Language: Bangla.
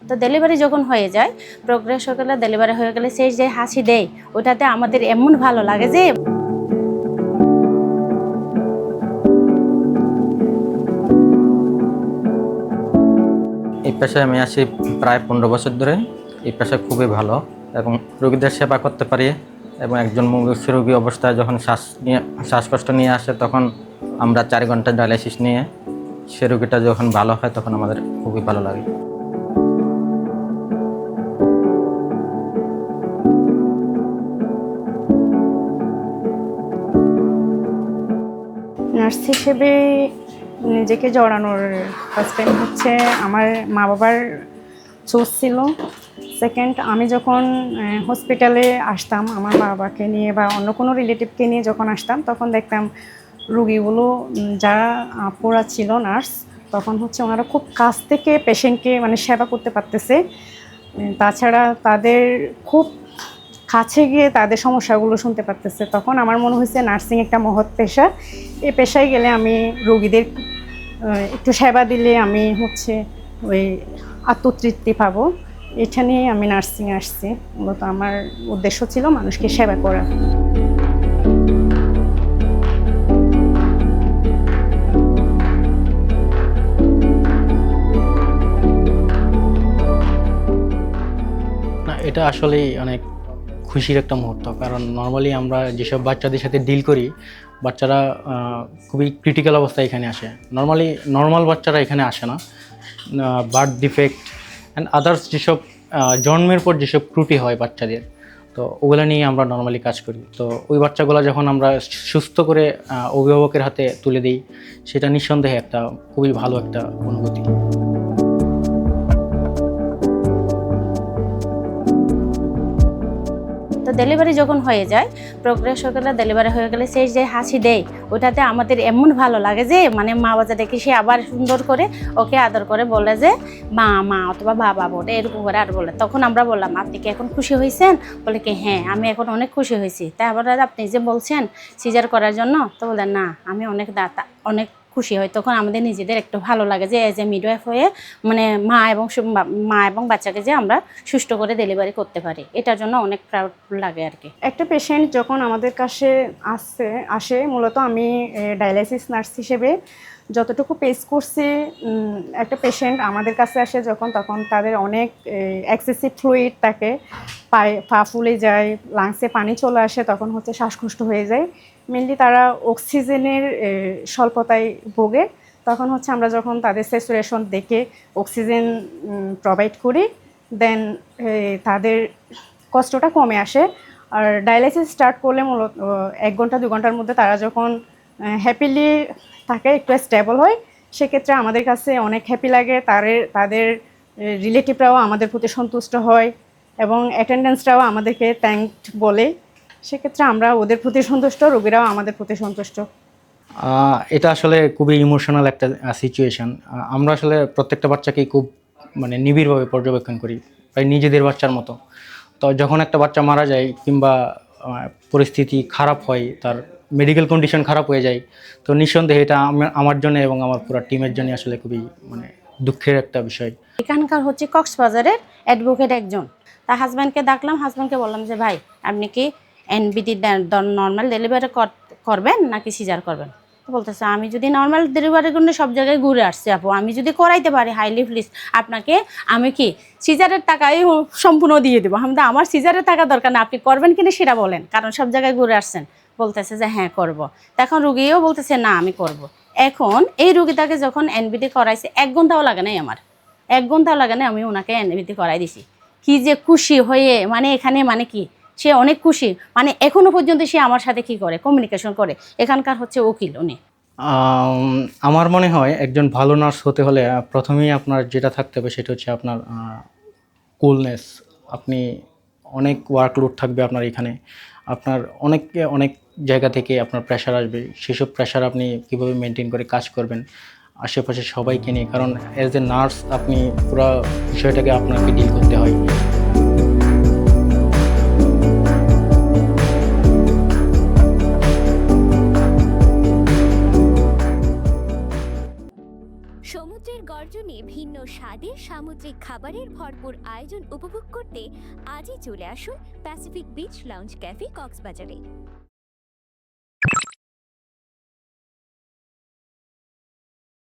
তো ডেলিভারি যখন হয়ে যায়, প্রোগ্রেস হয়ে গেলে, ডেলিভারি হয়ে গেলে সেই যে হাসি দেয়, ওটাতে আমাদের এমন ভালো লাগে যে। এই পেশায় আমি আছি প্রায় 15 বছর ধরে। এই পেশা খুবই ভালো এবং রোগীদের সেবা করতে পারি। এবং একজন মুমূর্ষ রোগী অবস্থায় যখন শ্বাসকষ্ট নিয়ে আসে, তখন আমরা 4 ঘন্টা ডায়ালাইসিস নিয়ে সে রোগীটা যখন ভালো হয়, তখন আমাদের খুবই ভালো লাগে। নার্স হিসেবে নিজেকে জড়ানোর ফার্স্ট টাইম হচ্ছে আমার মা বাবার চোজ ছিল। সেকেন্ড, আমি যখন হসপিটালে আসতাম আমার বাবাকে নিয়ে বা অন্য কোনো রিলেটিভকে নিয়ে যখন আসতাম, তখন দেখতাম রুগীগুলো যারা আপুরা ছিল নার্স, তখন হচ্ছে ওনারা খুব কাছ থেকে পেশেন্টকে মানে সেবা করতে পারতেছে। তাছাড়া তাদের খুব কাছে গিয়ে তাদের সমস্যাগুলো শুনতে পারতেছে। তখন আমার মনে হয়েছে নার্সিং একটা মহৎ পেশা। এই পেশায় গেলে আমি রোগীদের একটু সেবা দিলে আমি হচ্ছে ওই আত্মতৃপ্তি পাবো। এটা নিয়ে আমি নার্সিংয়ে আসছি। মূলত আমার উদ্দেশ্য ছিল মানুষকে সেবা করা। না, এটা আসলেই অনেক খুশির একটা মুহূর্ত, কারণ নর্মালি আমরা যেসব বাচ্চাদের সাথে ডিল করি, বাচ্চারা খুবই ক্রিটিক্যাল অবস্থায় এখানে আসে। নর্মাল বাচ্চারা এখানে আসে না। বার্থ ডিফেক্ট অ্যান্ড আদার্স যেসব জন্মের পর যেসব ত্রুটি হয় বাচ্চাদের, তো ওগুলো নিয়ে আমরা নর্মালি কাজ করি। তো ওই বাচ্চাগুলো যখন আমরা সুস্থ করে অভিভাবকের হাতে তুলে দিই, সেটা নিঃসন্দেহে একটা খুবই ভালো একটা অনুভূতি। তো ডেলিভারি যখন হয়ে যায়, প্রোগ্রেস হয়ে গেলে, ডেলিভারি হয়ে গেলে সেই যে হাসি দেয়, ওটাতে আমাদের এমন ভালো লাগে যে মানে মা বাচ্চা দেখে সে আবার সুন্দর করে ওকে আদর করে বলে যে মা মা অথবা বাবা বলে, এরকম করে আর বলে। তখন আমরা বললাম, আপনি কি এখন খুশি হয়েছেন? বলে কি হ্যাঁ, আমি এখন অনেক খুশি হয়েছি। তাই আবার আপনি যে বলছেন সিজার করার জন্য, তো বললেন না, আমি অনেক খুশি হয়। তখন আমাদের নিজেদের একটু ভালো লাগে যে এজ এ মিডওয়াইফ হয়ে মানে মা এবং বাচ্চাকে যে আমরা সুষ্ঠু করে ডেলিভারি করতে পারি, এটার জন্য অনেক প্রাউড লাগে আর কি। একটা পেশেন্ট যখন আমাদের কাছে আসে মূলত আমি ডায়ালাইসিস নার্স হিসেবে যতটুকু পেস করছি, একটা পেশেন্ট আমাদের কাছে আসে যখন, তখন তাদের অনেক এক্সেসিভ ফ্লুইড থাকে, পা ফুলে যায়, লাংসে পানি চলে আসে, তখন হচ্ছে শ্বাসকষ্ট হয়ে যায়। মেনলি তারা অক্সিজেনের স্বল্পতায় ভোগে। তখন হচ্ছে আমরা যখন তাদের স্যাচুরেশন দেখে অক্সিজেন প্রোভাইড করি, দেন তাদের কষ্টটা কমে আসে। আর ডায়ালাইসিস স্টার্ট করলে মূলত 1 ঘন্টা 2 ঘন্টার মধ্যে তারা যখন হ্যাপিলি থাকে, একটু স্টেবল হয়, সেক্ষেত্রে আমাদের কাছে অনেক হ্যাপি লাগে। তাদের রিলেটিভরাও আমাদের প্রতি সন্তুষ্ট হয় এবং অ্যাটেন্ডেন্সরাও আমাদেরকে থ্যাঙ্কড বলে। সেক্ষেত্রে আমরা ওদের প্রতি সন্তুষ্ট, রোগীরাও আমাদের প্রতি সন্তুষ্ট। এটা আসলে খুবই ইমোশনাল একটা সিচুয়েশান। আমরা আসলে প্রত্যেকটা বাচ্চাকেই খুব মানে নিবিড়ভাবে পর্যবেক্ষণ করি, প্রায় নিজেদের বাচ্চার মতো। তো যখন একটা বাচ্চা মারা যায় কিংবা পরিস্থিতি খারাপ হয়, তার মেডিকেল কন্ডিশন খারাপ হয়ে যায়, তো নিঃসন্দেহে এটা আমার জন্য এবং আমার পুরো টিমের জন্য আসলে খুবই মানে দুঃখের একটা বিষয়। এখানকার হচ্ছে কক্সবাজারের অ্যাডভোকেট একজন, তার হাজব্যান্ডকে ডাকলাম। হাজব্যান্ডকে বললাম যে ভাই, আপনি কি এনবিটি নর্মাল ডেলিভারি করবেন নাকি সিজার করবেন? তো বলতেছে, আমি যদি নর্মাল ডেলিভারির জন্য সব জায়গায় ঘুরে আসছি আপু, আমি যদি করাইতে পারি হাইলি প্লিজ আপনাকে আমি কি সিজারের টাকাই সম্পূর্ণ দিয়ে দেবো। আমার সিজারের টাকা দরকার না, আপনি করবেন কিনা সেটা বলেন, কারণ সব জায়গায় ঘুরে আসছেন। বলতেছে যে হ্যাঁ করবো। তখন রুগীও বলতেছে না আমি করব। এখন এই রুগীটাকে যখন এনবিটি করাইছে, 1 ঘন্টাও লাগে নাই আমার, 1 ঘন্টাও লাগে না, আমি ওনাকে এনবিটি করাই দিছি। কি যে খুশি হয়ে মানে এখানে মানে কি সে অনেক খুশি, মানে এখনো পর্যন্ত সে আমার সাথে কি করে কমিউনিকেশন করে। এখানকার হচ্ছে উকিল উনি। আমার মনে হয় একজন ভালো নার্স হতে হলে প্রথমেই আপনার যেটা থাকতে হবে সেটা হচ্ছে আপনার কুলনেস। আপনি অনেক ওয়ার্কলোড থাকবে আপনার এখানে, আপনার অনেক জায়গা থেকে আপনার প্রেশার আসবে। সেসব প্রেশার আপনি কীভাবে মেনটেন করে কাজ করবেন আশেপাশে সবাইকে নিয়ে, কারণ অ্যাজ এ নার্স আপনি পুরো বিষয়টাকে আপনাকে ডিল করতে হয়। সমুদ্রের গর্জনে ভিন্ন স্বাদে সামুদ্রিক সামুদ্রিক খাবারের ভরপুর আয়োজন উপভোগ করতে আজই চলে আসুন প্যাসিফিক বিচ লাউঞ্জ ক্যাফে কক্সবাজারে।